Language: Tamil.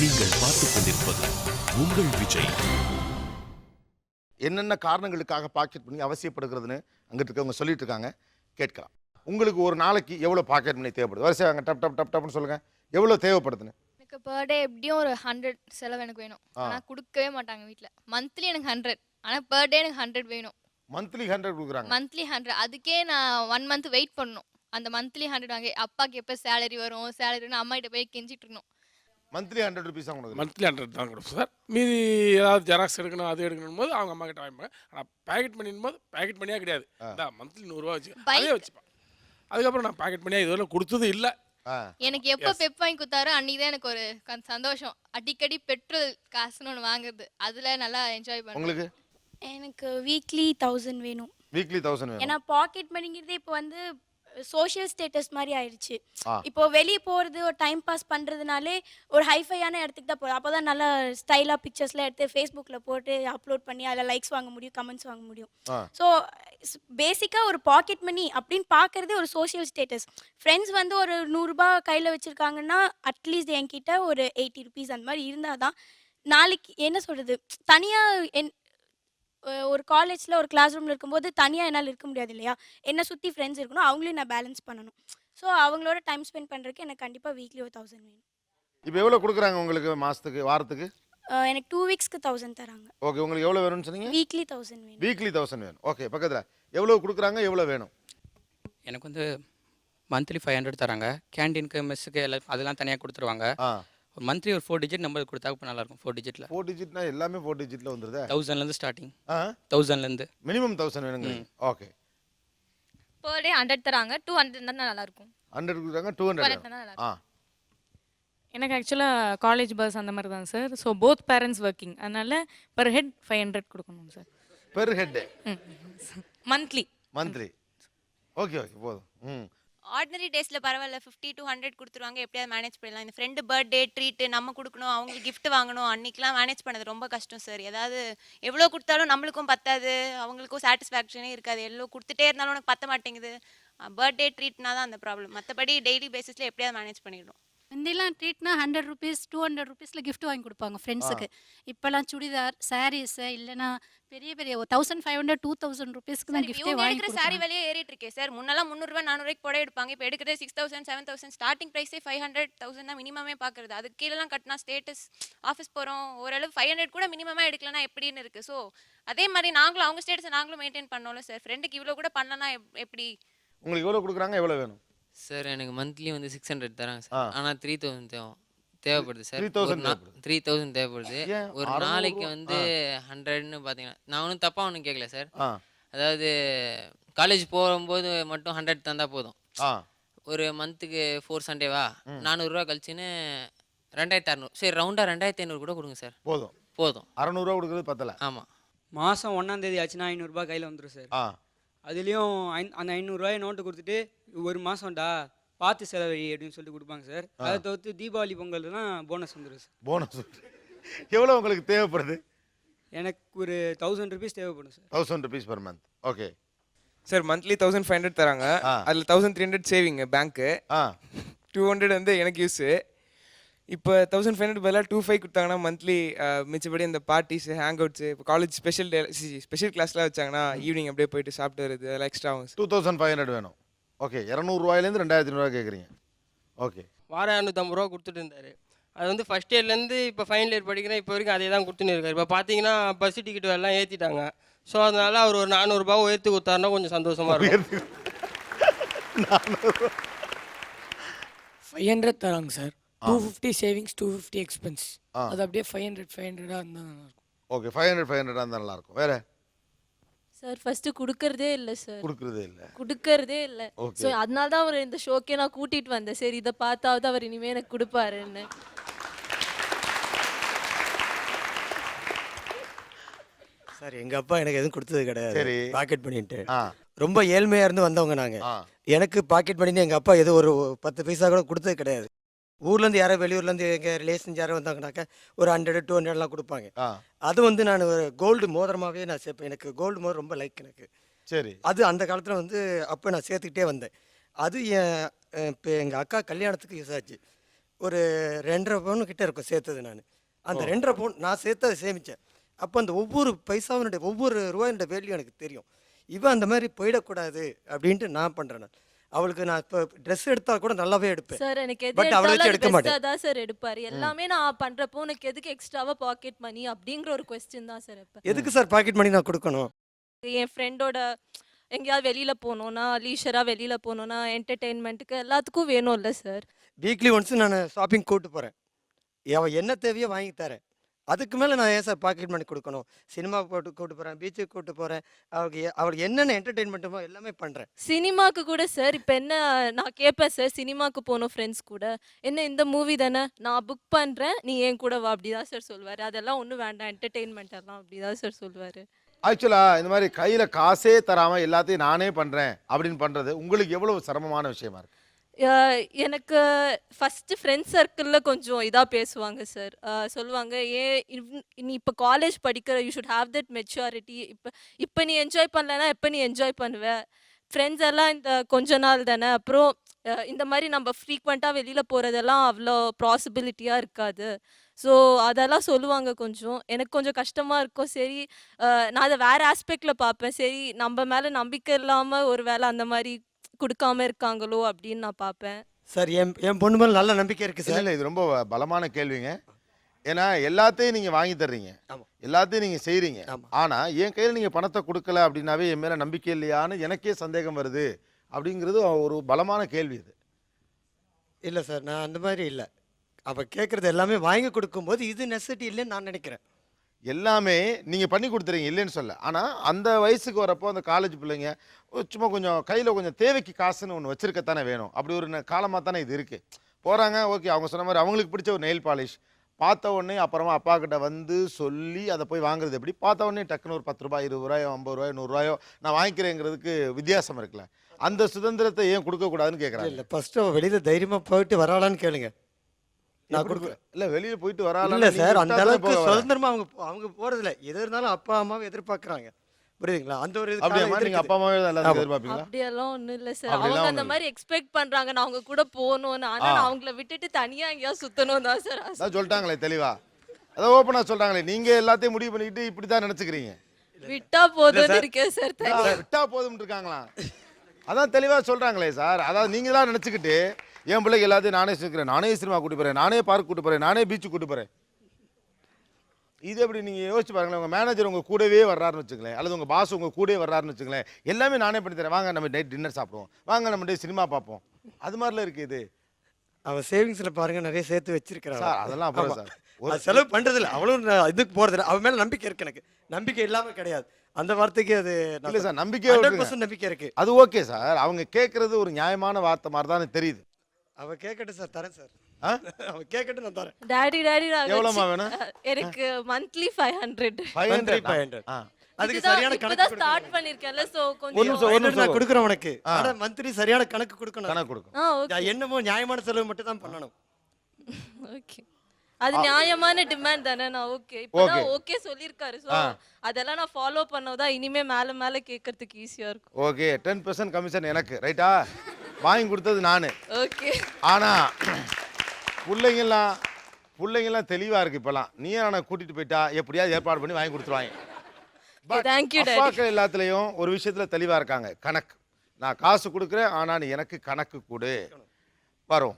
நீங்கள் பார்த்துக் கொண்டிருப்பது உங்கள் விஜய். என்னென்ன காரணங்களுக்காக பாக்கெட் மணி அவசியப்படுகிறதுன்னு அங்கிட்டு இருக்கவங்க சொல்லிட்டு இருக்காங்க, கேட்கலாம். உங்களுக்கு ஒரு நாளைக்கு எவ்வளவு பாக்கெட் மணி தேவைப்படுது? வரிசையா அங்க டப் டப் டப் டப்னு சொல்லுங்க. எவ்வளவு தேவைப்படுதுன்னு? எனக்கு பெர் டே எப்படியும் ஒரு 100 செலவு எனக்கு வேணும். ஆனா குடுக்கவே மாட்டாங்க வீட்ல. மந்த்லி எனக்கு 100. ஆனா பெர் டே எனக்கு 100 வேணும். மந்த்லி 100 குடுக்குறாங்க. மந்த்லி 100. அதுக்கே நான் 1 மந்த் வெயிட் பண்ணணும். அந்த மந்த்லி 100 வாங்கி அப்பாக்கு எப்ப சேலரி வரும், சேலரின்னு அம்மா கிட்ட போய் கெஞ்சிட்டு இருக்கணும். மந்த்லி 100 ரூபீஸ் தான் கொடுக்குறாங்க. மந்த்லி 100 தான் கொடுப்போம் சார். மீதி ஏதாவது ஜெராக்ஸ் எடுக்கணும், அது எடுக்கணும் போது அவங்க அம்மா கிட்ட வாங்கிப்பாங்க. ஆனால் பேக்கெட் பண்ணிடும் போது பேக்கெட் பண்ணியாக கிடையாது. மந்த்லி 100 வச்சு அதே வச்சுப்பேன். அதுக்கப்புறம் நான் பேக்கெட் பண்ணியாக இதுவரை கொடுத்தது இல்லை. எனக்கு எப்போ பெப் வாங்கி கொடுத்தாரோ அன்னைக்கு தான் எனக்கு ஒரு சந்தோஷம். அடிக்கடி பெட்ரோல் காசுன்னு ஒன்று வாங்குறது, அதுல நல்லா என்ஜாய் பண்ணுவேன். உங்களுக்கு எனக்கு வீக்லி 1000 வேணும். வீக்லி 1000 வேணும். ஏன்னா பாக்கெட் மணிங்கிறது இப்போ வந்து சோஷியல் ஸ்டேட்டஸ் மாதிரி ஆயிடுச்சு. இப்போ வெளியே போகிறது ஒரு டைம் பாஸ் பண்ணுறதுனாலே ஒரு ஹைஃபையான இடத்துக்கு தான் போகிறோம். அப்போ தான் நல்லா ஸ்டைலாக பிக்சர்ஸ்லாம் எடுத்து ஃபேஸ்புக்கில் போட்டு அப்லோட் பண்ணி அதில் லைக்ஸ் வாங்க முடியும், கமெண்ட்ஸ் வாங்க முடியும். ஸோ பேசிக்காக ஒரு பாக்கெட் மணி அப்படின்னு பார்க்குறதே ஒரு சோஷியல் ஸ்டேட்டஸ். ஃப்ரெண்ட்ஸ் வந்து ஒரு 100 ரூபாய் கையில் வச்சுருக்காங்கன்னா அட்லீஸ்ட் என்கிட்ட ஒரு 80 ருபீஸ் அந்த மாதிரி இருந்தால் தான் நாளைக்கு என்ன சொல்கிறது, தனியாக ஒரு காலேஜில் ஒரு கிளாஸ் ரூமில் இருக்கும்போது தனியாக என்னால் இருக்க முடியாது இல்லையா? என்னை சுற்றி ஃப்ரெண்ட்ஸ் இருக்கணும், அவங்களையும் நான் பேலன்ஸ் பண்ணணும். ஸோ அவங்களோட டைம் ஸ்பெண்ட் பண்ணுறதுக்கு எனக்கு கண்டிப்பாக வீக்லி ஒரு 1000 வேணும். இப்போ எவ்வளோ கொடுக்குறாங்க உங்களுக்கு மாதத்துக்கு, வாரத்துக்கு? எனக்கு 2 வீக்ஸ்க்கு 1000 தராங்க. ஓகே, உங்களுக்கு எவ்வளோ வேணும்னு சொன்னீங்க? வீக்லி 1000 வேணும். வீக்லி 1000 வேணும். ஓகே, பக்கத்தில் எவ்வளோ கொடுக்குறாங்க, எவ்வளோ வேணும்? எனக்கு வந்து மந்த்லி 500 தராங்க. கேண்டீனுக்கு மெஸ்ஸுக்கு எல்லாம் அதெல்லாம் தனியாக கொடுத்துருவாங்க. மந்த்லி ஒரு 4 டிஜிட் நம்பர் கொடுத்தா இப்போ நல்லாயிருக்கும். 4 டிஜிட்டில் 4 டிஜிட்னா எல்லாமே 4 டிஜிட்டில் வந்துடுது. 1000லேருந்து ஸ்டார்டிங். 1000லேருந்து மினிமம் 1000 வேணுங்க. ஓகே, பெர் டே 100 தராங்க. 200 தான் நல்லா இருக்கும். 100 கொடுக்குறாங்க, 200 நல்லா இருக்கும். எனக்கு ஆக்சுவலாக காலேஜ் பஸ் அந்த மாதிரி தான் sir. So both parents working, அதனால பர் ஹெட் 500 கொடுக்கணும் sir. Per head monthly monthly. Okay okay, போதும். ஆர்டினரி டேஸில் பரவாயில்ல, 50 to 100 கொடுத்துருவாங்க, எப்படியாவது மேனேஜ் பண்ணிடலாம். இந்த ஃப்ரெண்டு பர்த்டே ட்ரீட்டு நம்ம கொடுக்கணும், அவங்களுக்கு கிஃப்ட் வாங்கணும், அன்றைக்கெலாம் மேனேஜ் பண்ணது ரொம்ப கஷ்டம் சார். ஏதாவது எவ்வளோ கொடுத்தாலும் நம்மளுக்கும் பத்தாது, அவங்களுக்கும் சாட்டிஸ்ஃபேக்ஷனே இருக்காது. எவ்வளோ கொடுத்துட்டே இருந்தாலும் உனக்கு பத்த மாட்டேங்குது. பர்த்டே ட்ரீட்னா தான் அந்த ப்ராப்ளம். மற்றபடி டெய்லி பேசிஸில் எப்படியாவது மேனேஜ் பண்ணிடணும். முந்திலாம் ட்ரீட்னா 100 ருபீஸ் 200 ருபீஸில் கிஃப்ட் வாங்கி கொடுப்பாங்க ஃப்ரெண்ட்ஸுக்கு. இப்போலாம் சுடிதார், சாரீஸு, இல்லைனா பெரிய பெரிய 1500 2000 ருபீஸ்க்கு தான் கிஃப்டே வாங்கி எடுக்கிற சாரி விலையே ஏறிட்டு இருக்கே சார். முன்னெல்லாம் 300 400 புடவை எடுப்பாங்க, இப்போ எடுக்கிறது 6000 7000. ஸ்டார்டிங் ப்ரைஸே 500 1000 தான் மினிமமே பார்க்குறது. அதுக்கு கீழெல்லாம் கட்டினா ஸ்டேட்டஸ், ஆஃபீஸ் போகிறோம், ஓரளவு 500 கூட மினிமமாக எடுக்கலன்னா எப்படின்னு இருக்குது. ஸோ அதே மாதிரி நாங்களும் அவங்க ஸ்டேட்டஸை நாங்களும் மெயின்டைன் பண்ணோம்ல சார். ஃப்ரெண்டுக்கு இவ்வளோ கூட பண்ணலன்னா எப்படி? உங்களுக்கு எவ்வளோ கொடுக்குறாங்க, எவ்வளோ வேணும்? சார் எனக்கு மந்த்லி வந்து 600 தராங்க சார். ஆனால் 3000 தேவைப்படுது சார். 3000 தேவைப்படுது. ஒரு நாளைக்கு வந்து 100ன்னு பார்த்தீங்கன்னா நான் ஒன்றும் தப்பாக ஒன்றும் கேட்கல சார். அதாவது காலேஜ் போகும்போது மட்டும் 100 தந்தால் போதும். ஒரு மந்த்துக்கு 4 சண்டேவா 400 ரூபா கழிச்சுன்னு 2600. சரி, ரவுண்டாக 2500 கூட கொடுங்க சார். போதும் போதும். 600 ரூபா கொடுக்குறது பத்தல. ஆமாம். மாதம் 1ஆம் தேதி ஆச்சுன்னா 500 ரூபாய் கையில் வந்துடும் சார். அதுலேயும் அந்த 500 ரூபாய் நோட்டு கொடுத்துட்டு ஒரு மாதம்டா பார்த்து செலவழி அப்படின்னு சொல்லிட்டு கொடுப்பாங்க சார். அதை தவிர்த்து தீபாவளி பொங்கல்னா போனஸ் வந்துடும் சார். போனஸ் எவ்வளோ உங்களுக்கு தேவைப்படுது? எனக்கு ஒரு 1000 ருபீஸ் தேவைப்படும் sir. 1000 rupees per month. Okay sir, monthly 1500 தராங்க. அதில் 1300 சேவிங் பேங்க்கு, 200 வந்து எனக்கு யூஸு. இப்போ 1500 பதிலாக 2500 கொடுத்தாங்கன்னா மந்த்லி மிச்சப்படி இந்த பார்ட்டிஸு, ஹேங் அவுட்ஸு, இப்போ காலேஜ் ஸ்பெஷல் கிளாஸ்லாம் வச்சாங்கன்னா ஈவினிங் அப்படியே போயிட்டு சாப்பிட்டு வருது, அதெல்லாம் எக்ஸ்ட்ரா ஆகும். 2500 வேணும். ஓகே, 200 ரூபாயிலேருந்து 2500 கேட்குறீங்க. ஓகே, வாரம் 250 ரூபா கொடுத்துட்டு இருந்தார். அது வந்து ஃபஸ்ட் இயர்லேருந்து இப்போ ஃபைனல் இயர் படிக்கிறேன், இப்போ வரைக்கும் அதே தான் கொடுத்துன்னு இருக்காரு. இப்போ பார்த்தீங்கன்னா பஸ் டிக்கெட் எல்லாம் ஏற்றிட்டாங்க. ஸோ அதனால் அவர் ஒரு 400 ரூபாவை உயர்த்தி கொடுத்தாருன்னா கொஞ்சம் சந்தோஷமாக இருக்கும். 500 தராங்க சார். 250 savings, 250 expense. அது அப்படியே 500 இருந்தால் நல்லாயிருக்கும். ஓகே, 500 இருந்தால் நல்லாயிருக்கும். வேறு சார் ஃபர்ஸ்ட் கொடுக்கறதே இல்லை சார். கொடுக்கறதே இல்லை. ஸோ அதனால தான் அவர் இந்த ஷோக்கே நான் கூட்டிகிட்டு வந்தேன். சரி, இதை பார்த்தாவது அவர் இனிமேல் எனக்கு கொடுப்பாருன்னு. சார் எங்கள் அப்பா எனக்கு எதுவும் கொடுத்தது கிடையாது. சரி, பாக்கெட் பண்ணிட்டு ரொம்ப ஏழ்மையாக இருந்து வந்தவங்க நாங்கள். எனக்கு பாக்கெட் பண்ணிட்டு எங்கள் அப்பா எதுவும் ஒரு 10 பைசா கூட கொடுத்தது கிடையாது. ஊர்லேருந்து யாரோ வெளியூர்லேருந்து எங்கள் ரிலேஷன்ஸ் யாரோ வந்தாங்கனாக்கா ஒரு 100 200 கொடுப்பாங்க. அது வந்து நான் ஒரு கோல்டு மோதிரமாகவே நான் சேர்ப்பேன். எனக்கு கோல்டு மோதிரம் ரொம்ப லைக் எனக்கு. சரி, அது அந்த காலத்தில் வந்து அப்போ நான் சேர்த்துக்கிட்டே வந்தேன். அது இப்போ எங்கள் அக்கா கல்யாணத்துக்கு யூஸ் ஆச்சு. ஒரு 2.5 பவுன் கிட்ட இருக்கும் சேர்த்தது நான். அந்த 2.5 பவுன் நான் சேர்த்து அதை சேமித்தேன். அப்போ அந்த ஒவ்வொரு பைசாவினுடைய ஒவ்வொரு ரூபாயினுடைய வேல்யூ எனக்கு தெரியும். இவன் அந்த மாதிரி போயிடக்கூடாது அப்படின்ட்டு நான் பண்ணுறேன். நான் அவளுக்கு நான் இப்போ ட்ரெஸ் எடுத்தா கூட நல்லாவே எடுப்பேன். சார் எனக்கு எது பட் அவளை வச்சு எடுக்க எடுத்தாலும் மாட்டேன். பெஸ்ட்டாக தான் சார் எடுப்பார். எல்லாமே நான் பண்ணுறப்போ உனக்கு எதுக்கு எக்ஸ்ட்ராவாக பாக்கெட் மணி அப்படிங்கிற ஒரு கொஸ்டின் தான் சார் இப்போ. எதுக்கு சார் பாக்கெட் மணி நான் கொடுக்கணும்? என் ஃப்ரெண்டோட எங்கேயாவது வெளியில் போகணுன்னா, லீஷராக வெளியில் போகணுன்னா, என்டர்டெயின்மெண்ட்டுக்கு எல்லாத்துக்கும் வேணும்ல சார். வீக்லி ஒன்ஸ் நான் ஷாப்பிங் கூப்பிட்டு போகிறேன். அவள் என்ன தேவையோ வாங்கி தரேன். அதுக்கு மேலே நான் ஏன் சார் பாக்கெட் மணி கொடுக்கணும்? சினிமாவுக்கு கூப்பிட்டு போகிறேன், பீச்சுக்கு கூப்பிட்டு போகிறேன், அவளுக்கு என்னென்ன என்டர்டெயின்மெண்ட்டுமோ எல்லாமே பண்ணுறேன். சினிமாக்கு கூட சார் இப்போ என்ன நான் கேட்பேன் சார், சினிமாக்கு போகணும் ஃப்ரெண்ட்ஸ் கூட, என்ன இந்த மூவி தானே நான் புக் பண்ணுறேன் நீ என் கூட வா அப்படி தான் சார் சொல்லுவார். அதெல்லாம் ஒன்றும் வேண்டாம் என்டர்டெயின்மெண்ட் எல்லாம் அப்படி தான் சார் சொல்லுவார். ஆக்சுவலாக இந்த மாதிரி கையில் காசே தராமல் எல்லாத்தையும் நானே பண்ணுறேன் அப்படின்னு பண்ணுறது உங்களுக்கு எவ்வளோ சிரமமான விஷயமா இருக்கு? எனக்கு ஃபஸ்ட்டு ஃப்ரெண்ட்ஸ் சர்க்கிளில் கொஞ்சம் இதாக பேசுவாங்க சார். சொல்லுவாங்க நீ இப்போ காலேஜ் படிக்கிற, you should have that maturity. இப்போ நீ என்ஜாய் பண்ணலன்னா எப்போ நீ என்ஜாய் பண்ணுவ? ஃப்ரெண்ட்ஸ் எல்லாம் இந்த கொஞ்ச நாள் தானே, அப்புறம் இந்த மாதிரி நம்ம ஃப்ரீக்வெண்ட்டாக வெளியில் போகிறதெல்லாம் அவ்வளோ பாசிபிலிட்டியாக இருக்காது. ஸோ அதெல்லாம் சொல்லுவாங்க. எனக்கு கொஞ்சம் கஷ்டமாக இருக்கும். சரி நான் அதை வேறு ஆஸ்பெக்டில் பார்ப்பேன். சரி நம்ம மேலே நம்பிக்கை இல்லாமல் ஒரு வேளை அந்த மாதிரி கொடுக்காம இருக்காங்களோ அப்படின்னு நான் பார்ப்பேன். சார் என் பொண்ணு மேலே நல்ல நம்பிக்கை இருக்குது சார். இல்லை இது ரொம்ப பலமான கேள்விங்க. ஏன்னா எல்லாத்தையும் நீங்கள் வாங்கி தர்றீங்க, எல்லாத்தையும் நீங்கள் செய்கிறீங்க. ஆனால் என் கையில் நீங்கள் பணத்தை கொடுக்கல அப்படின்னாவே என் மேலே நம்பிக்கை இல்லையான்னு எனக்கே சந்தேகம் வருது அப்படிங்கிறது ஒரு பலமான கேள்வி இது. இல்லை சார், நான் அந்த மாதிரி இல்லை. அவள் கேட்குறது எல்லாமே வாங்கி கொடுக்கும்போது இது நெசசிட்டி இல்லைன்னு நான் நினைக்கிறேன். எல்லாமே நீங்கள் பண்ணி கொடுத்துறீங்க இல்லைன்னு சொல்ல. ஆனால் அந்த வயசுக்கு வரப்போ அந்த காலேஜ் பிள்ளைங்க சும்மா கொஞ்சம் கையில் கொஞ்சம் தேவைக்கு காசுன்னு ஒன்று வச்சுருக்கத்தானே வேணும். அப்படி ஒரு காலமாக தானே இது இருக்குது. போகிறாங்க, ஓகே, அவங்க சொன்ன மாதிரி அவங்களுக்கு பிடிச்ச ஒரு நெயில் பாலிஷ் பார்த்த உடனே அப்புறமா அப்பா கிட்ட வந்து சொல்லி அதை போய் வாங்குறது எப்படி? பார்த்த உடனே டக்குன்னு ஒரு 10 ரூபாய், 20 ரூபாயோ, 50 ரூபாயோ, 100 ரூபாயோ நான் வாங்கிக்கிறேங்கிறதுக்கு வித்தியாசம் இருக்குல்ல. அந்த சுதந்திரத்தை ஏன் கொடுக்கக்கூடாதுன்னு கேட்குறாங்க. இல்லை, ஃபஸ்ட்டு அவள் வெளியில் தைரியமாக போயிட்டு வராளான்னு கேளுங்க. நான் கொடுக்குறேன். இல்லை, வெளியில் போயிட்டு வரால. இல்லை சார், அந்த அளவுக்கு சுதந்திரமா அவங்க போகிறதில்ல. எது இருந்தாலும் அப்பா அம்மாவை எதிர்பார்க்குறாங்க. புரியுதுங்களா? அந்த ஒரு நீங்கள் அப்பா அம்மாவே எல்லாத்தையும் எதிர்பார்ப்பீங்களா? அப்படியெல்லாம் ஒன்றும் இல்லை சார். அவங்க அந்த மாதிரி எக்ஸ்பெக்ட் பண்ணுறாங்க நான் அவங்க கூட போகணும்னு. ஆனால் நான் அவங்கள விட்டுட்டு தனியாக எங்கேயாவது சுற்றணும் தான் சார். அதான் சொல்லிட்டாங்களே தெளிவா, அதான் ஓப்பனாக சொல்கிறாங்களே, நீங்கள் எல்லாத்தையும் முடிவு பண்ணிக்கிட்டு இப்படி தான் நினச்சிக்கிறீங்க. விட்டா போதும்னு இருக்கேன் சார். விட்டா போதும் இருக்காங்களா? அதான் தெளிவாக சொல்கிறாங்களே சார். அதாவது நீங்கள் தான் நினச்சிக்கிட்டு என் பிள்ளைக்கு எல்லாத்தையும் நானே சேர்க்கிறேன், நானே சினிமா கூட்டு போகிறேன், நானே பார்க் கூட்டு போகிறேன், நானே பீச்சு கூட்டு போகிறேன். இது எப்படி நீங்கள் யோசிச்சு பாருங்களேன். உங்கள் மேனேஜர் உங்கள் கூடவே வர்றாருன்னு வச்சுங்களேன், அல்லது உங்கள் பாஸ் உங்கள் கூடவே வர்றாருன்னு வச்சுங்களேன், எல்லாமே நானே பண்ணி தரேன், வாங்க நம்ம நைட் டின்னர் சாப்பிடுவோம், வாங்க நம்ம டே சினிமா பார்ப்போம், அது மாதிரிலாம் இருக்குது இது. அவள் சேவிங்ஸில் பாருங்கள் நிறைய சேர்த்து வச்சிருக்கிறாள் சார். அதெல்லாம் அப்புறம் சார் ஒரு செலவு பண்ணுறதில்ல. அவளும் இதுக்கு போகிறதில்ல. அவன் மேலே நம்பிக்கை இருக்குது. எனக்கு நம்பிக்கை இல்லாமல் கிடையாது. அந்த வார்த்தைக்கு அது இல்லை சார், நம்பிக்கை 100% நம்பிக்கை இருக்குது. அது ஓகே சார். அவங்க கேட்குறது ஒரு நியாயமான வார்த்தை மாதிரி தான் தெரியுது. அவள் கேட்கட்டும் சார், தரேன் சார். அவள் கேட்கட்டும், நான் தரேன். டாடி எவ்வளோமா வேணும்? எனக்கு மந்த்லி 500. 500 அதுக்கு சரியான கணக்கு ஸ்டார்ட் பண்ணிருக்கேன்ல. சோ கொஞ்சம் நான் கொடுக்குறேன் உனக்கு. ஆனா மந்த்லி சரியான கணக்கு கொடுக்கணும். கணக்கு கொடுக்கணும். என்னமோ நியாயமான செலவு மட்டும் தான் பண்ணணும். ஓகே, அது நியாயமான டிமாண்ட் தானே. நான் ஓகே இப்போதான் ஓகே சொல்லிருக்காரு. சோ அதெல்லாம் நான் ஃபாலோ பண்ணோதா இனிமே மேல மேல கேட்கறதுக்கு ஈஸியா இருக்கும். ஓகே, 10% கமிஷன் எனக்கு, ரைட்டா? வாங்கி கொடுத்தது நானு. ஓகே. ஆனா பிள்ளைங்கெல்லாம் தெளிவா இருக்கு இப்பெல்லாம். நீயே நான் கூட்டிட்டு போயிட்டா எப்படியாவது ஏற்பாடு பண்ணி வாங்கி கொடுத்துருவாங்க. அப்பாக்கள் எல்லாத்துலயும் ஒரு விஷயத்துல தெளிவா இருக்காங்க, கணக்கு. நான் காசு கொடுக்குறேன், ஆனா நீ எனக்கு கணக்கு கொடு. வரும்.